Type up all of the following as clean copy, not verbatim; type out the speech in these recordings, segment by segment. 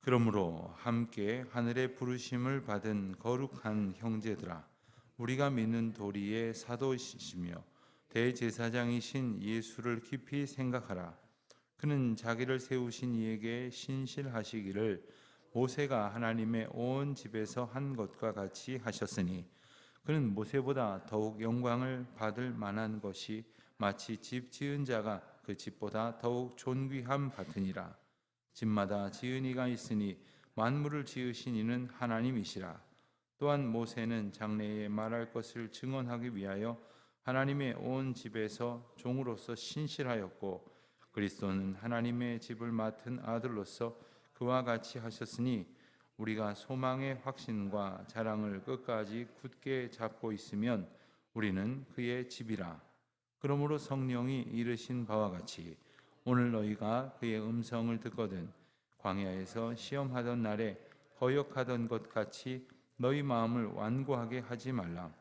그러므로 함께 하늘의 부르심을 받은 거룩한 형제들아, 우리가 믿는 도리의 사도이시며 대제사장이신 예수를 깊이 생각하라. 그는 자기를 세우신 이에게 신실하시기를 모세가 하나님의 온 집에서 한 것과 같이 하셨으니, 그는 모세보다 더욱 영광을 받을 만한 것이 마치 집 지은 자가 그 집보다 더욱 존귀함 같으니라. 집마다 지은 이가 있으니 만물을 지으신 이는 하나님이시라. 또한 모세는 장래에 말할 것을 증언하기 위하여 하나님의 온 집에서 종으로서 신실하였고, 그리스도는 하나님의 집을 맡은 아들로서 그와 같이 하셨으니, 우리가 소망의 확신과 자랑을 끝까지 굳게 잡고 있으면 우리는 그의 집이라. 그러므로 성령이 이르신 바와 같이 오늘 너희가 그의 음성을 듣거든 광야에서 시험하던 날에 거역하던 것 같이 너희 마음을 완고하게 하지 말라.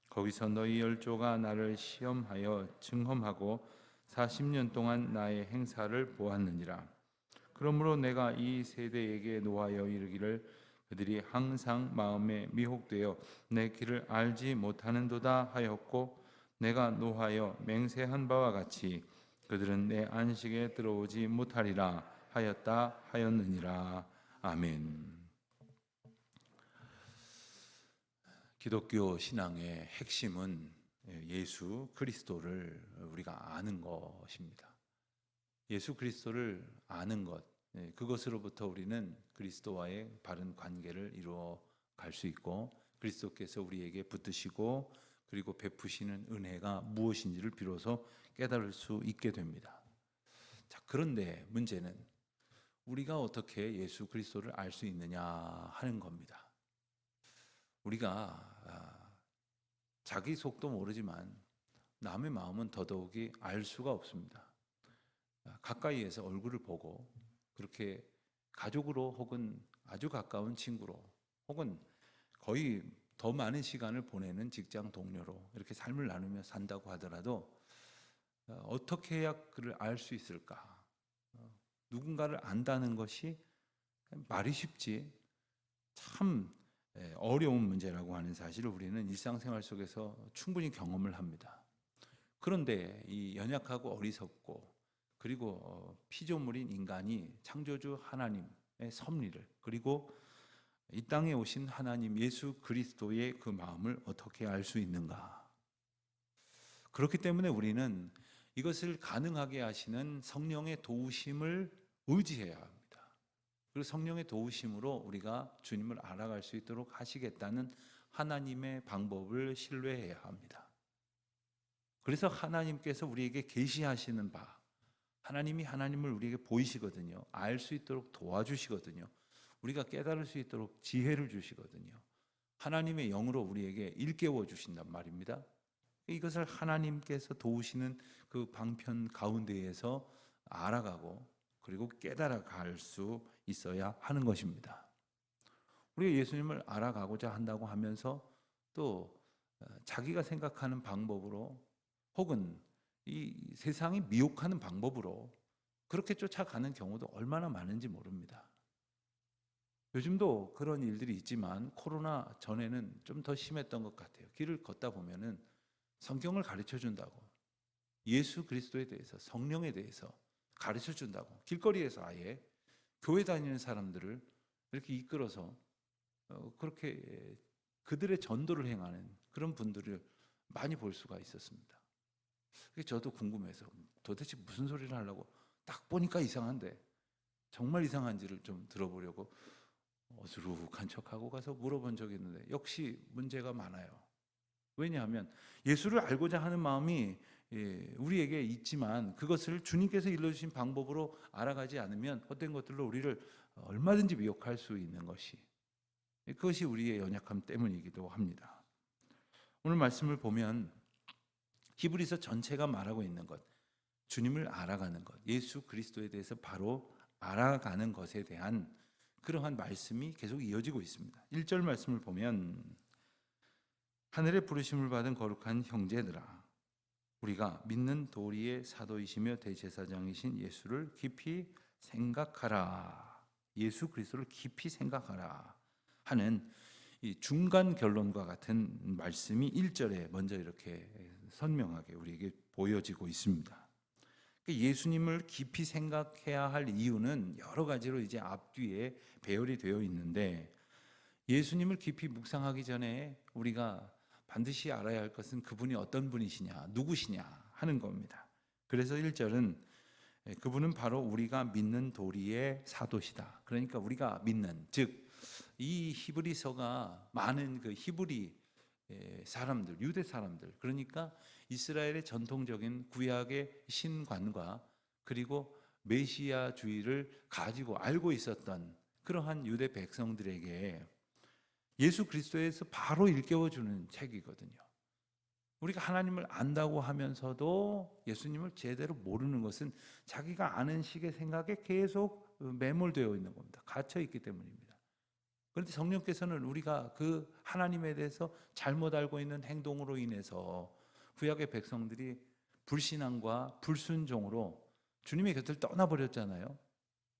거기서 너희 열조가 나를 시험하여 증험하고 40년 동안 나의 행사를 보았느니라. 그러므로 내가 이 세대에게 노하여 이르기를, 그들이 항상 마음에 미혹되어 내 길을 알지 못하는도다 하였고, 내가 노하여 맹세한 바와 같이 그들은 내 안식에 들어오지 못하리라 하였다 하였느니라. 아멘. 기독교 신앙의 핵심은 예수 그리스도를 우리가 아는 것입니다. 예수 그리스도를 아는 것, 그것으로부터 우리는 그리스도와의 바른 관계를 이루어 갈 수 있고, 그리스도께서 우리에게 붙드시고 그리고 베푸시는 은혜가 무엇인지를 비로소 깨달을 수 있게 됩니다. 자, 그런데 문제는 우리가 어떻게 예수 그리스도를 알 수 있느냐 하는 겁니다. 우리가 자기 속도 모르지만 남의 마음은 더더욱이 알 수가 없습니다. 가까이에서 얼굴을 보고 그렇게 가족으로 혹은 아주 가까운 친구로 혹은 거의 더 많은 시간을 보내는 직장 동료로 이렇게 삶을 나누며 산다고 하더라도 어떻게 해야 그를 알 수 있을까? 누군가를 안다는 것이 말이 쉽지 참 어려운 문제라고 하는 사실을 우리는 일상생활 속에서 충분히 경험을 합니다. 그런데 이 연약하고 어리석고 그리고 피조물인 인간이 창조주 하나님의 섭리를, 그리고 이 땅에 오신 하나님 예수 그리스도의 그 마음을 어떻게 알 수 있는가? 그렇기 때문에 우리는 이것을 가능하게 하시는 성령의 도우심을 의지해야 합니다. 그리고 성령의 도우심으로 우리가 주님을 알아갈 수 있도록 하시겠다는 하나님의 방법을 신뢰해야 합니다. 그래서 하나님께서 우리에게 계시하시는 바, 하나님이 하나님을 우리에게 보이시거든요. 알 수 있도록 도와주시거든요. 우리가 깨달을 수 있도록 지혜를 주시거든요. 하나님의 영으로 우리에게 일깨워 주신단 말입니다. 이것을 하나님께서 도우시는 그 방편 가운데에서 알아가고 그리고 깨달아 갈 수 있어야 하는 것입니다. 우리가 예수님을 알아가고자 한다고 하면서 또 자기가 생각하는 방법으로 혹은 이 세상이 미혹하는 방법으로 그렇게 쫓아가는 경우도 얼마나 많은지 모릅니다. 요즘도 그런 일들이 있지만 코로나 전에는 좀 더 심했던 것 같아요. 길을 걷다 보면은 성경을 가르쳐 준다고, 예수 그리스도에 대해서, 성령에 대해서 가르쳐 준다고 길거리에서 아예 교회 다니는 사람들을 이렇게 이끌어서 그렇게 그들의 전도를 행하는 그런 분들을 많이 볼 수가 있었습니다. 저도 궁금해서 도대체 무슨 소리를 하려고 딱 보니까 이상한데 정말 이상한지를 좀 들어보려고 어수룩한 척하고 가서 물어본 적이 있는데 역시 문제가 많아요. 왜냐하면 예수를 알고자 하는 마음이 우리에게 있지만 그것을 주님께서 일러주신 방법으로 알아가지 않으면 헛된 것들로 우리를 얼마든지 미혹할 수 있는 것이, 그것이 우리의 연약함 때문이기도 합니다. 오늘 말씀을 보면 히브리서 전체가 말하고 있는 것, 주님을 알아가는 것, 예수 그리스도에 대해서 바로 알아가는 것에 대한 그러한 말씀이 계속 이어지고 있습니다. 1절 말씀을 보면 하늘의 부르심을 받은 거룩한 형제들아, 우리가 믿는 도리의 사도이시며 대제사장이신 예수를 깊이 생각하라. 예수 그리스도를 깊이 생각하라 하는 이 중간 결론과 같은 말씀이 1절에 먼저 이렇게 선명하게 우리에게 보여지고 있습니다. 예수님을 깊이 생각해야 할 이유는 여러 가지로 이제 앞뒤에 배열이 되어 있는데, 예수님을 깊이 묵상하기 전에 우리가 반드시 알아야 할 것은 그분이 어떤 분이시냐, 누구시냐 하는 겁니다. 그래서 1절은 그분은 바로 우리가 믿는 도리의 사도시다. 그러니까 우리가 믿는, 즉 이 히브리서가 많은 그 히브리 사람들, 유대 사람들, 그러니까 이스라엘의 전통적인 구약의 신관과 그리고 메시아주의를 가지고 알고 있었던 그러한 유대 백성들에게 예수 그리스도에서 바로 일깨워주는 책이거든요. 우리가 하나님을 안다고 하면서도 예수님을 제대로 모르는 것은 자기가 아는 식의 생각에 계속 매몰되어 있는 겁니다. 갇혀 있기 때문입니다. 그런데 성령께서는 우리가 그 하나님에 대해서 잘못 알고 있는 행동으로 인해서 구약의 백성들이 불신앙과 불순종으로 주님의 곁을 떠나버렸잖아요.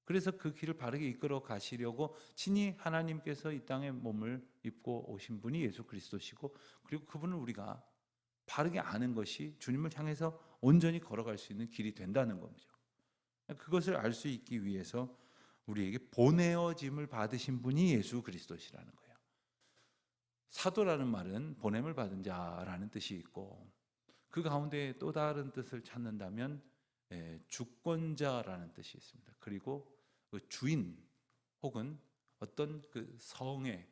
그래서 그 길을 바르게 이끌어 가시려고 친히 하나님께서 이 땅에 몸을 입고 오신 분이 예수 그리스도시고, 그리고 그분을 우리가 바르게 아는 것이 주님을 향해서 온전히 걸어갈 수 있는 길이 된다는 거죠. 그것을 알 수 있기 위해서 우리에게 보내어짐을 받으신 분이 예수 그리스도시라는 거예요. 사도라는 말은 보냄을 받은 자라는 뜻이 있고, 그 가운데 또 다른 뜻을 찾는다면 주권자라는 뜻이 있습니다. 그리고 그 주인 혹은 어떤 그 성의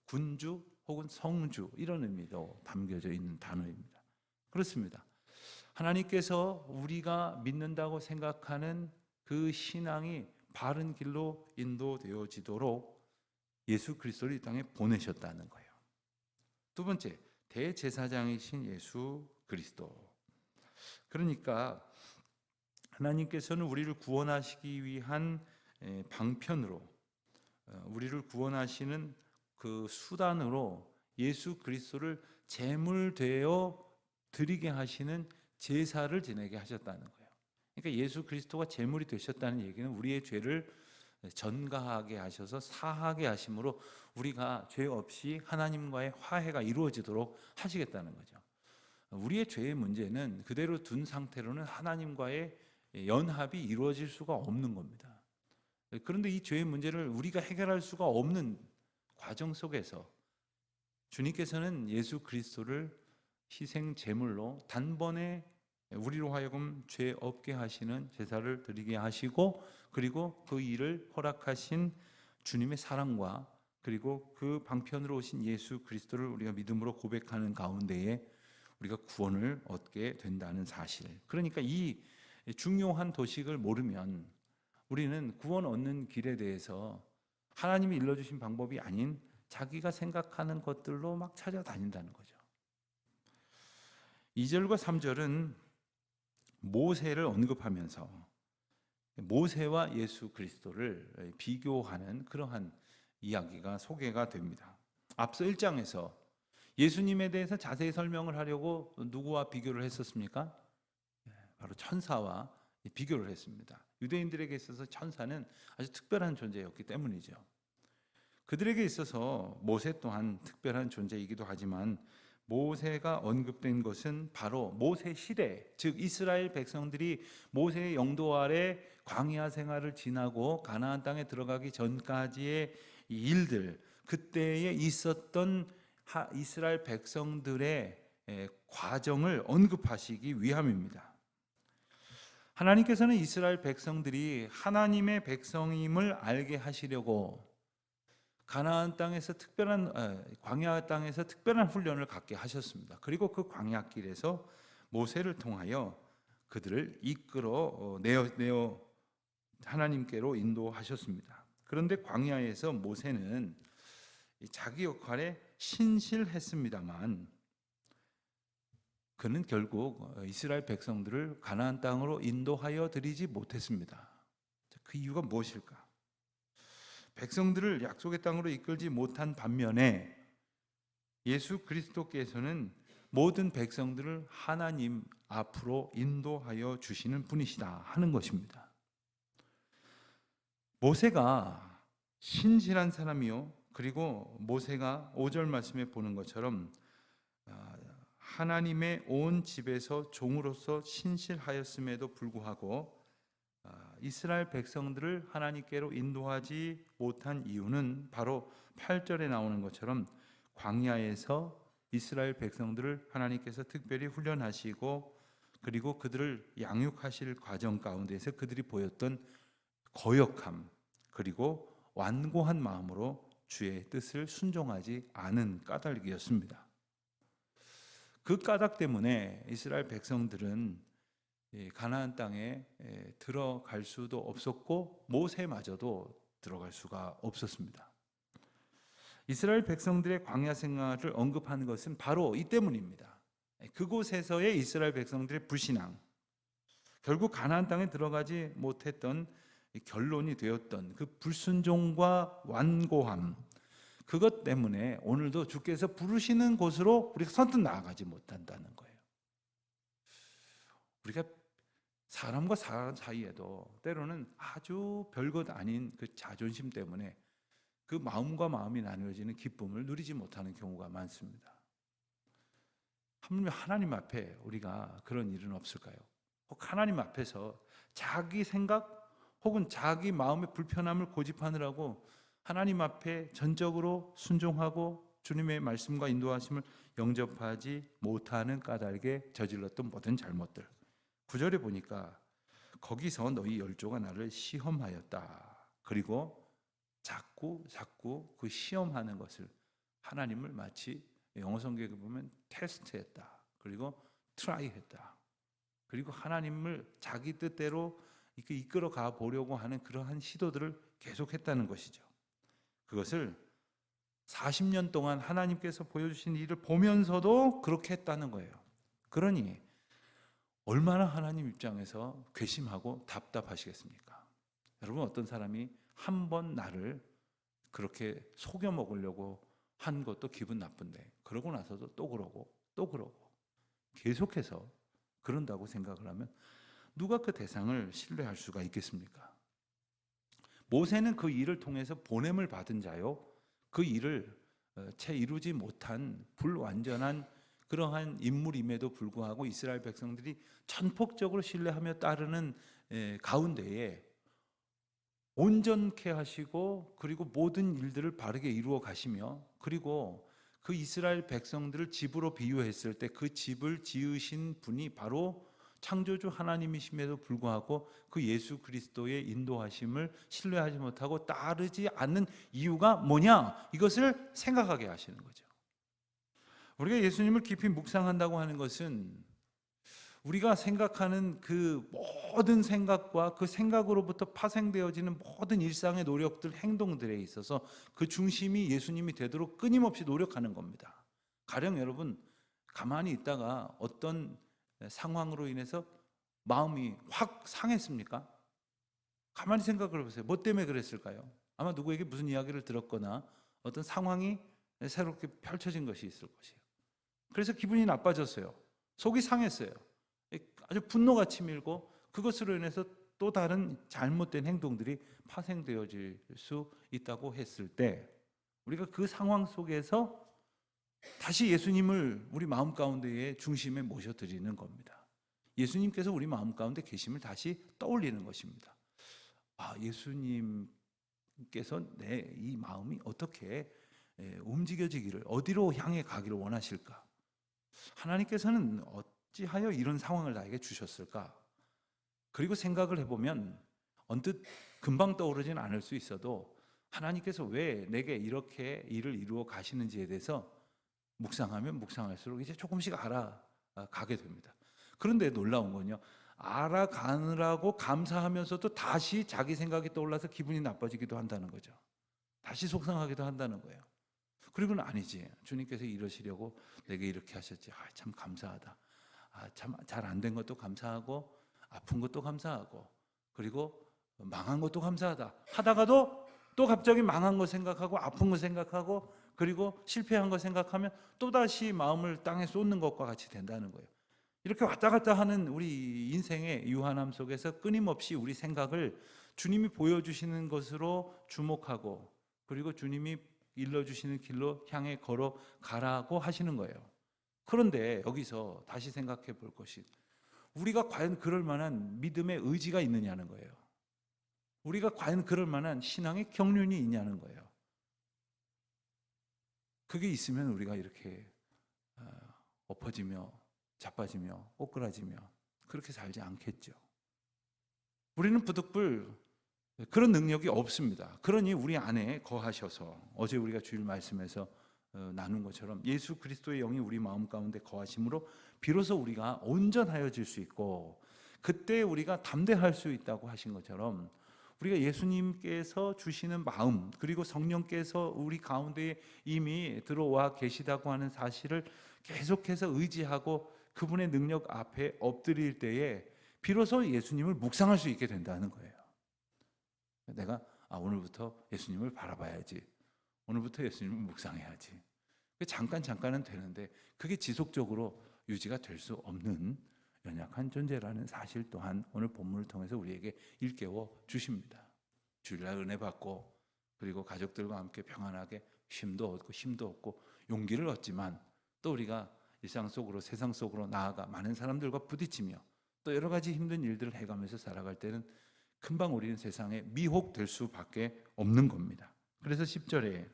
군주 혹은 성주, 이런 의미도 담겨져 있는 단어입니다. 그렇습니다. 하나님께서 우리가 믿는다고 생각하는 그 신앙이 바른 길로 인도되어지도록 예수 그리스도를 이 땅에 보내셨다는 거예요. 두 번째, 대제사장이신 예수 그리스도. 그러니까 하나님께서는 우리를 구원하시기 위한 방편으로, 우리를 구원하시는 그 수단으로 예수 그리스도를 제물되어 드리게 하시는 제사를 지내게 하셨다는 거예요. 그러니까 예수 그리스도가 제물이 되셨다는 얘기는 우리의 죄를 전가하게 하셔서 사하게 하심으로 우리가 죄 없이 하나님과의 화해가 이루어지도록 하시겠다는 거죠. 우리의 죄의 문제는 그대로 둔 상태로는 하나님과의 연합이 이루어질 수가 없는 겁니다. 그런데 이 죄의 문제를 우리가 해결할 수가 없는 과정 속에서 주님께서는 예수 그리스도를 희생 제물로 단번에 우리로 하여금 죄 없게 하시는 제사를 드리게 하시고, 그리고 그 일을 허락하신 주님의 사랑과 그리고 그 방편으로 오신 예수 그리스도를 우리가 믿음으로 고백하는 가운데에 우리가 구원을 얻게 된다는 사실. 그러니까 이 중요한 도식을 모르면 우리는 구원 얻는 길에 대해서 하나님이 일러주신 방법이 아닌 자기가 생각하는 것들로 막 찾아다닌다는 거죠. 2절과 3절은 모세를 언급하면서 모세와 예수 그리스도를 비교하는 그러한 이야기가 소개가 됩니다. 앞서 1장에서 예수님에 대해서 자세히 설명을 하려고 누구와 비교를 했었습니까? 바로 천사와 비교를 했습니다. 유대인들에게 있어서 천사는 아주 특별한 존재였기 때문이죠. 그들에게 있어서 모세 또한 특별한 존재이기도 하지만 모세가 언급된 것은 바로 모세 시대, 즉 이스라엘 백성들이 모세의 영도 아래 광야 생활을 지나고 가나안 땅에 들어가기 전까지의 일들, 그때에 있었던 이스라엘 백성들의 과정을 언급하시기 위함입니다. 하나님께서는 이스라엘 백성들이 하나님의 백성임을 알게 하시려고 가나안 땅에서 광야 땅에서 특별한 훈련을 갖게 하셨습니다. 그리고 그 광야길에서 모세를 통하여 그들을 이끌어 내어 하나님께로 인도하셨습니다. 그런데 광야에서 모세는 자기 역할에 신실했습니다만 그는 결국 이스라엘 백성들을 가나안 땅으로 인도하여 드리지 못했습니다. 그 이유가 무엇일까? 백성들을 약속의 땅으로 이끌지 못한 반면에 예수 그리스도께서는 모든 백성들을 하나님 앞으로 인도하여 주시는 분이시다 하는 것입니다. 모세가 신실한 사람이요, 그리고 모세가 5절 말씀에 보는 것처럼 하나님의 온 집에서 종으로서 신실하였음에도 불구하고 이스라엘 백성들을 하나님께로 인도하지 못한 이유는 바로 8절에 나오는 것처럼 광야에서 이스라엘 백성들을 하나님께서 특별히 훈련하시고 그리고 그들을 양육하실 과정 가운데서 그들이 보였던 거역함, 그리고 완고한 마음으로 주의 뜻을 순종하지 않은 까닭이었습니다. 그 까닭 때문에 이스라엘 백성들은 가나안 땅에 들어갈 수도 없었고 모세마저도 들어갈 수가 없었습니다. 이스라엘 백성들의 광야 생활을 언급하는 것은 바로 이 때문입니다. 그곳에서의 이스라엘 백성들의 불신앙, 결국 가나안 땅에 들어가지 못했던 결론이 되었던 그 불순종과 완고함, 그것 때문에 오늘도 주께서 부르시는 곳으로 우리가 선뜻 나아가지 못한다는 거예요. 우리가 사람과 사람 사이에도 때로는 아주 별것 아닌 그 자존심 때문에 그 마음과 마음이 나누어지는 기쁨을 누리지 못하는 경우가 많습니다. 하나님 앞에 우리가 그런 일은 없을까요? 혹 하나님 앞에서 자기 생각 혹은 자기 마음의 불편함을 고집하느라고 하나님 앞에 전적으로 순종하고 주님의 말씀과 인도하심을 영접하지 못하는 까닭에 저질렀던 모든 잘못들, 9절에 보니까 거기서 너희 열조가 나를 시험하였다. 그리고 자꾸 그 시험하는 것을 하나님을 마치 영어 성경에 보면 테스트했다. 그리고 트라이했다. 그리고 하나님을 자기 뜻대로 이끌어 가 보려고 하는 그러한 시도들을 계속했다는 것이죠. 그것을 40년 동안 하나님께서 보여주신 일을 보면서도 그렇게 했다는 거예요. 그러니 얼마나 하나님 입장에서 괘씸하고 답답하시겠습니까? 여러분, 어떤 사람이 한 번 나를 그렇게 속여 먹으려고 한 것도 기분 나쁜데 그러고 나서도 또 그러고 계속해서 그런다고 생각을 하면 누가 그 대상을 신뢰할 수가 있겠습니까? 모세는 그 일을 통해서 보냄을 받은 자요, 그 일을 채 이루지 못한 불완전한 그러한 인물임에도 불구하고 이스라엘 백성들이 전폭적으로 신뢰하며 따르는 가운데에 온전케 하시고 그리고 모든 일들을 바르게 이루어 가시며 그리고 그 이스라엘 백성들을 집으로 비유했을 때 그 집을 지으신 분이 바로 창조주 하나님이심에도 불구하고 그 예수 그리스도의 인도하심을 신뢰하지 못하고 따르지 않는 이유가 뭐냐? 이것을 생각하게 하시는 거죠. 우리가 예수님을 깊이 묵상한다고 하는 것은 우리가 생각하는 그 모든 생각과 그 생각으로부터 파생되어지는 모든 일상의 노력들, 행동들에 있어서 그 중심이 예수님이 되도록 끊임없이 노력하는 겁니다. 가령 여러분, 가만히 있다가 어떤 상황으로 인해서 마음이 확 상했습니까? 가만히 생각을 해보세요. 뭐 때문에 그랬을까요? 아마 누구에게 무슨 이야기를 들었거나 어떤 상황이 새롭게 펼쳐진 것이 있을 것이에요. 그래서 기분이 나빠졌어요. 속이 상했어요. 아주 분노가 치밀고 그것으로 인해서 또 다른 잘못된 행동들이 파생되어질 수 있다고 했을 때 우리가 그 상황 속에서 다시 예수님을 우리 마음 가운데의 중심에 모셔드리는 겁니다. 예수님께서 우리 마음 가운데 계심을 다시 떠올리는 것입니다. 예수님께서 내 이 마음이 어떻게 움직여지기를, 어디로 향해 가기를 원하실까? 하나님께서는 어찌하여 이런 상황을 나에게 주셨을까? 그리고 생각을 해보면 언뜻 금방 떠오르진 않을 수 있어도 하나님께서 왜 내게 이렇게 일을 이루어 가시는지에 대해서 묵상하면 묵상할수록 이제 조금씩 알아가게 됩니다. 그런데 놀라운 건요, 알아가느라고 감사하면서도 다시 자기 생각이 떠올라서 기분이 나빠지기도 한다는 거죠. 다시 속상하기도 한다는 거예요. 그리고는 아니지, 주님께서 이러시려고 내게 이렇게 하셨지, 참 감사하다, 참 잘 안 된 것도 감사하고 아픈 것도 감사하고 그리고 망한 것도 감사하다 하다가도 또 갑자기 망한 거 생각하고 아픈 거 생각하고 그리고 실패한 거 생각하면 또다시 마음을 땅에 쏟는 것과 같이 된다는 거예요. 이렇게 왔다 갔다 하는 우리 인생의 유한함 속에서 끊임없이 우리 생각을 주님이 보여주시는 것으로 주목하고 그리고 주님이 일러주시는 길로 향해 걸어가라고 하시는 거예요. 그런데 여기서 다시 생각해 볼 것이 우리가 과연 그럴 만한 믿음의 의지가 있느냐는 거예요. 우리가 과연 그럴 만한 신앙의 경륜이 있냐는 거예요. 그게 있으면 우리가 이렇게 엎어지며 자빠지며 꼬꾸라지며 그렇게 살지 않겠죠. 우리는 부득불 그런 능력이 없습니다. 그러니 우리 안에 거하셔서 어제 우리가 주일 말씀에서 나눈 것처럼 예수 그리스도의 영이 우리 마음 가운데 거하심으로 비로소 우리가 온전하여질 수 있고 그때 우리가 담대할 수 있다고 하신 것처럼 우리가 예수님께서 주시는 마음 그리고 성령께서 우리 가운데 이미 들어와 계시다고 하는 사실을 계속해서 의지하고 그분의 능력 앞에 엎드릴 때에 비로소 예수님을 묵상할 수 있게 된다는 거예요. 내가 오늘부터 예수님을 바라봐야지. 오늘부터 예수님을 묵상해야지. 잠깐은 되는데 그게 지속적으로 유지가 될 수 없는 연약한 존재라는 사실 또한 오늘 본문을 통해서 우리에게 일깨워 주십니다. 주일날 은혜 받고 그리고 가족들과 함께 평안하게 힘도 얻고 용기를 얻지만 또 우리가 일상 속으로 세상 속으로 나아가 많은 사람들과 부딪히며 또 여러 가지 힘든 일들을 해가면서 살아갈 때는 금방 우리는 세상에 미혹될 수밖에 없는 겁니다. 그래서 10절에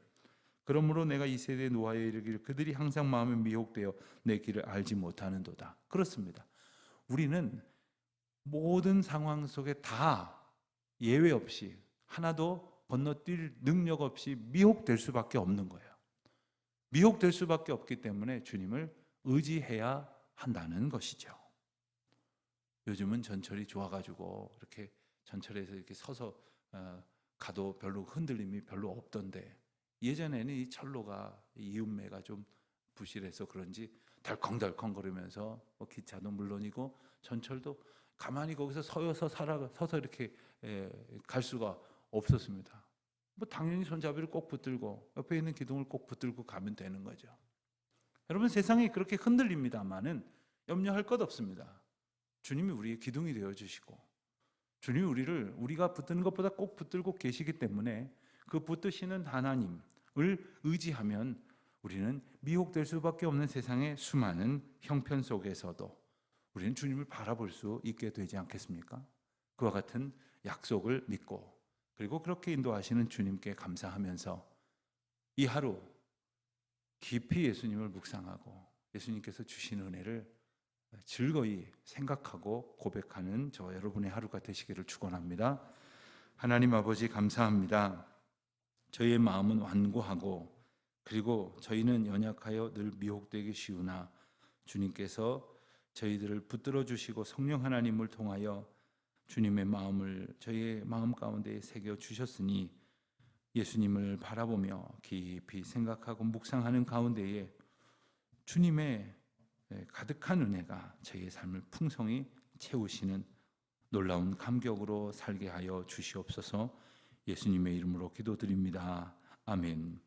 그러므로 내가 이 세대의 노하에 이르기를 그들이 항상 마음에 미혹되어 내 길을 알지 못하는도다. 그렇습니다. 우리는 모든 상황 속에 다 예외 없이 하나도 건너뛸 능력 없이 미혹될 수밖에 없는 거예요. 미혹될 수밖에 없기 때문에 주님을 의지해야 한다는 것이죠. 요즘은 전철이 좋아가지고 이렇게 전철에서 이렇게 서서 가도 별로 흔들림이 별로 없던데 예전에는 이 철로가 이음매가 좀 부실해서 그런지 덜컹덜컹 거리면서 기차도 물론이고 전철도 가만히 거기서 서서 이렇게 갈 수가 없었습니다. 당연히 손잡이를 꼭 붙들고 옆에 있는 기둥을 꼭 붙들고 가면 되는 거죠. 여러분 세상이 그렇게 흔들립니다만은 염려할 것 없습니다. 주님이 우리의 기둥이 되어 주시고 주님이 우리가 붙드는 것보다 꼭 붙들고 계시기 때문에 그 붙드시는 하나님을 의지하면 우리는 미혹될 수밖에 없는 세상의 수많은 형편 속에서도 우리는 주님을 바라볼 수 있게 되지 않겠습니까? 그와 같은 약속을 믿고 그리고 그렇게 인도하시는 주님께 감사하면서 이 하루 깊이 예수님을 묵상하고 예수님께서 주신 은혜를 즐거이 생각하고 고백하는 저와 여러분의 하루가 되시기를 축원합니다. 하나님 아버지 감사합니다. 저희의 마음은 완고하고 그리고 저희는 연약하여 늘 미혹되기 쉬우나 주님께서 저희들을 붙들어 주시고 성령 하나님을 통하여 주님의 마음을 저희의 마음 가운데 새겨 주셨으니 예수님을 바라보며 깊이 생각하고 묵상하는 가운데에 주님의 가득한 은혜가 저희의 삶을 풍성히 채우시는 놀라운 감격으로 살게 하여 주시옵소서. 예수님의 이름으로 기도드립니다. 아멘.